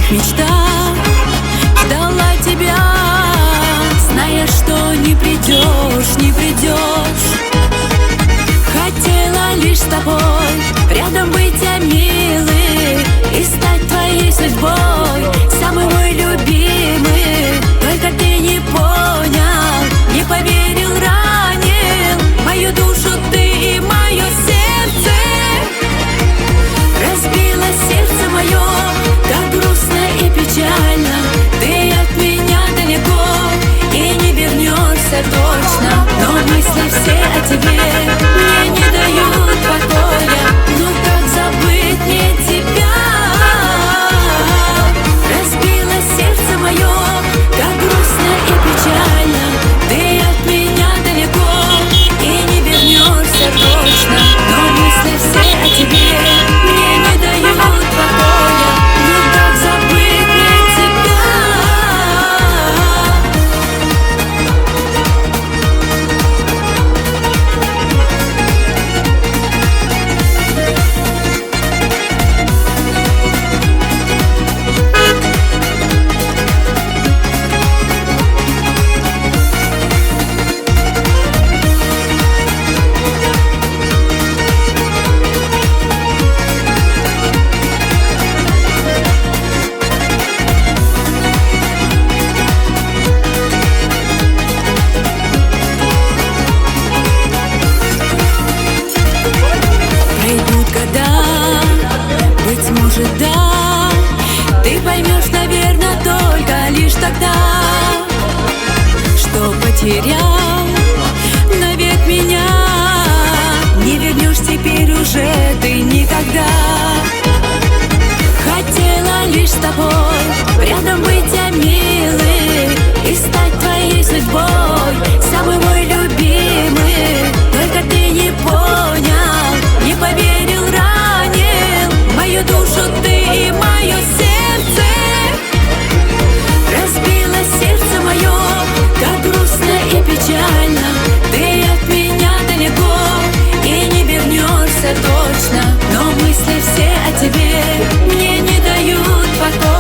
моих мечтах ждала тебя, зная, что не придешь, не придешь. Хотела лишь с тобой рядом быть, я милый, и стать твоей судьбой, самый мой любимый. Только ты не понял, не поверил, ранил мою душу ты и мое сердце. Разбила сердце мое, как грустно и печально. Ты от меня далеко и не вернешься точно, но мысли все о тебе мне не дают покоя. Ну как забыть мне тебя? Разбила сердце мое, как грустно и печально. Ты от меня далеко и не вернешься точно, но мысли все о тебе мне не дают покоя. Ну как забыть мне тебя? Пройдут года, быть может, да, ты поймешь, наверное, только лишь тогда, что потерял навек меня. Не вернешь теперь уже ты никогда. Хотела лишь с тобой рядом быть, я милый, и стать твоей судьбой, самый мой любимый. Только ты не понял, не поверил, ранил мою душу ты и мое сердце. Разбила сердце мое, как грустно и печально. Ты от меня далеко и не вернешься точно, но мысли все о тебе мне не дают покоя.